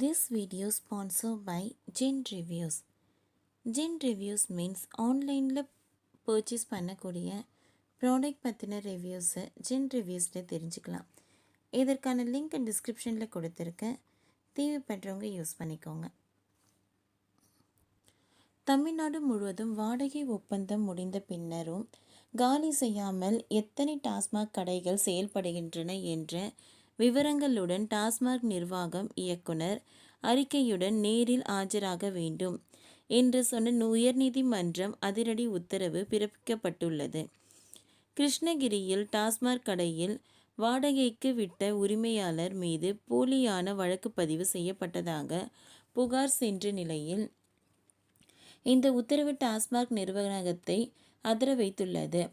This video sponsored by Gen Reviews. Gen Reviews means ஆன்லைனில் purchase பண்ணக்கூடிய product பற்றின ரிவ்யூஸை gen ரிவ்யூஸில் தெரிஞ்சுக்கலாம். இதற்கான லிங்க் டிஸ்கிரிப்ஷனில் கொடுத்துருக்கேன், தேவைப்படுறவங்க யூஸ் பண்ணிக்கோங்க. தமிழ்நாடு முழுவதும் வாடகை ஒப்பந்தம் முடிந்த பின்னரும் காலி செய்யாமல் எத்தனை டாஸ்மாக் கடைகள் செயல்படுகின்றன என்ற விவரங்களுடன் டாஸ்மாக் நிர்வாகம் இயக்குனர் அறிக்கையுடன் நேரில் ஆஜராக வேண்டும் என்று சொன்ன உயர்நீதிமன்றம் அதிரடி உத்தரவு பிறப்பிக்கப்பட்டுள்ளது. கிருஷ்ணகிரியில் டாஸ்மாக் கடையில் வாடகைக்கு விட்ட உரிமையாளர் மீது போலியான வழக்கு பதிவு செய்யப்பட்டதாக புகார் சென்ற நிலையில் இந்த உத்தரவு டாஸ்மாக் நிர்வாகத்தை அதிர வைத்துள்ளது.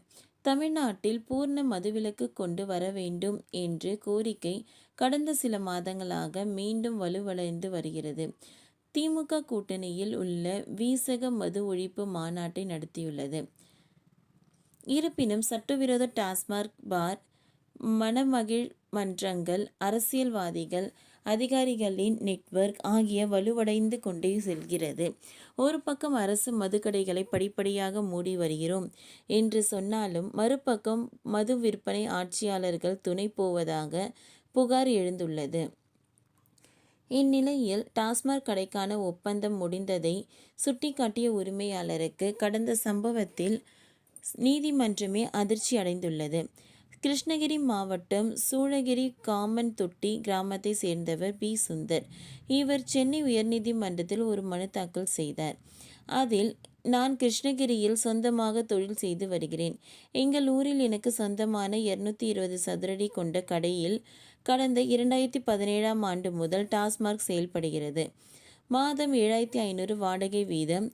தமிழ்நாட்டில் பூர்ண மதுவிலக்கு கொண்டு வர வேண்டும் என்ற கோரிக்கை கடந்த சில மாதங்களாக மீண்டும் வலுவடைந்து வருகிறது. திமுக கூட்டணியில் உள்ள வீசக மது ஒழிப்பு மாநாட்டை நடத்தியுள்ளது. இருப்பினும் சட்டவிரோத டாஸ்மாக் பார், மணமகிழ் மன்றங்கள், அரசியல்வாதிகள், அதிகாரிகளின் நெட்வொர்க் ஆகிய வலுவடைந்து கொண்டே செல்கிறது. ஒரு பக்கம் அரசு மதுக்கடைகளை படிப்படியாக மூடி வருகிறோம் என்று சொன்னாலும், மறுபக்கம் மது விற்பனை ஆட்சியாளர்கள் துணை போவதாக புகார் எழுந்துள்ளது. இந்நிலையில் டாஸ்மாக் கடைக்கான ஒப்பந்தம் முடிந்ததை சுட்டிக்காட்டிய உரிமையாளருக்கு கடந்த சம்பவத்தில் நீதிமன்றமே அதிர்ச்சி அடைந்துள்ளது. கிருஷ்ணகிரி மாவட்டம் சூளகிரி காமன் தொட்டி கிராமத்தை சேர்ந்தவர் பி. சுந்தர். இவர் சென்னை உயர்நீதிமன்றத்தில் ஒரு மனு தாக்கல் செய்தார். அதில், நான் கிருஷ்ணகிரியில் சொந்தமாக தொழில் செய்து வருகிறேன். எங்கள் ஊரில் எனக்கு சொந்தமான 220 சதுரடி கொண்ட கடையில் கடந்த 2017ஆம் ஆண்டு முதல் டாஸ்மாக் செயல்படுகிறது. மாதம் 7500 வாடகை வீதம்.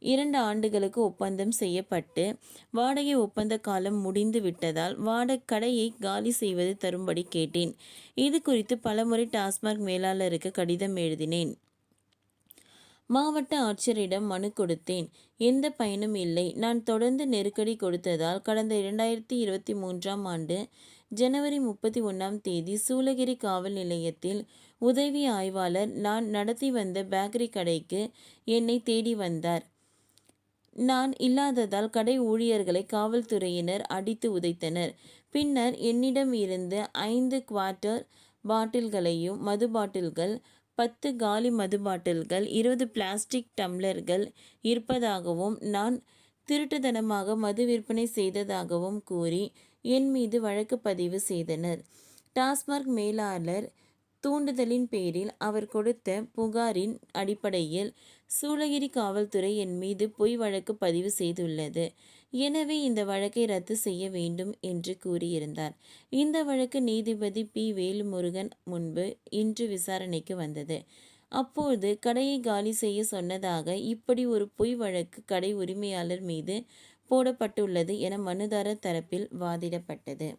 2 ஆண்டுகளுக்கு ஒப்பந்தம் செய்யப்பட்டு வாடகை ஒப்பந்த காலம் முடிந்து விட்டதால் கடையை காலி செய்வது தரும்படி கேட்டேன். இது குறித்து பலமுறை டாஸ்மாக் மேலாளருக்கு கடிதம் எழுதினேன். மாவட்ட ஆட்சியரிடம் மனு கொடுத்தேன். எந்த பயனும் இல்லை. நான் தொடர்ந்து நெருக்கடி கொடுத்ததால் கடந்த 2023ஆம் ஆண்டு ஜனவரி 31ஆம் தேதி சூளகிரி காவல் நிலையத்தில் உதவி ஆய்வாளர் நான் நடத்தி வந்த பேக்கரி கடைக்கு என்னை தேடி வந்தார். நான் இல்லாததால் கடை ஊழியர்களை காவல்துறையினர் அடித்து உதைத்தனர். பின்னர் என்னிடம் இருந்து 5 குவார்ட்டர் பாட்டில்களையும் மது பாட்டில்கள், 10 காலி மது பாட்டில்கள், 20 பிளாஸ்டிக் டம்ளர்கள் இருப்பதாகவும் நான் திருட்டுத்தனமாக மது விற்பனை செய்ததாகவும் கூறி என் மீது வழக்கு பதிவு செய்தனர். டாஸ்மாக் மேலாளர் தூண்டுதலின் பேரில் அவர் கொடுத்த புகாரின் அடிப்படையில் சூளகிரி காவல்துறை என் மீது பொய் வழக்கு பதிவு செய்துள்ளது. எனவே இந்த வழக்கை ரத்து செய்ய வேண்டும் என்று கூறியிருந்தார். இந்த வழக்கு நீதிபதி பி. வேல்முருகன் முன்பு இன்று விசாரணைக்கு வந்தது. அப்போது கடையை காலி செய்ய சொன்னதாக இப்படி ஒரு பொய் வழக்கு கடை உரிமையாளர் மீது போடப்பட்டுள்ளது என மனுதாரர் தரப்பில் வாதிடப்பட்டது.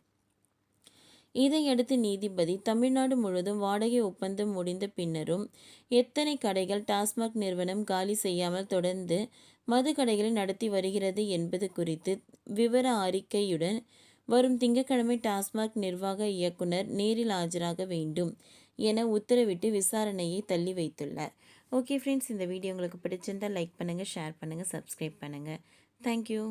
இதையடுத்து நீதிபதி, தமிழ்நாடு முழுவதும் வாடகை ஒப்பந்தம் முடிந்த பின்னரும் எத்தனை கடைகள் டாஸ்மாக் நிறுவனம் காலி செய்யாமல் தொடர்ந்து மது கடைகளை நடத்தி வருகிறது என்பது குறித்து விவர அறிக்கையுடன் வரும் திங்கட்கிழமை டாஸ்மாக் நிர்வாக இயக்குனர் நேரில் ஆஜராக வேண்டும் என உத்தரவிட்டு விசாரணையை தள்ளி வைத்துள்ளார். ஓகே ஃப்ரெண்ட்ஸ், இந்த வீடியோ உங்களுக்கு பிடிச்சிருந்தால் லைக் பண்ணுங்கள், ஷேர் பண்ணுங்கள், சப்ஸ்கிரைப் பண்ணுங்கள். தேங்க்யூ.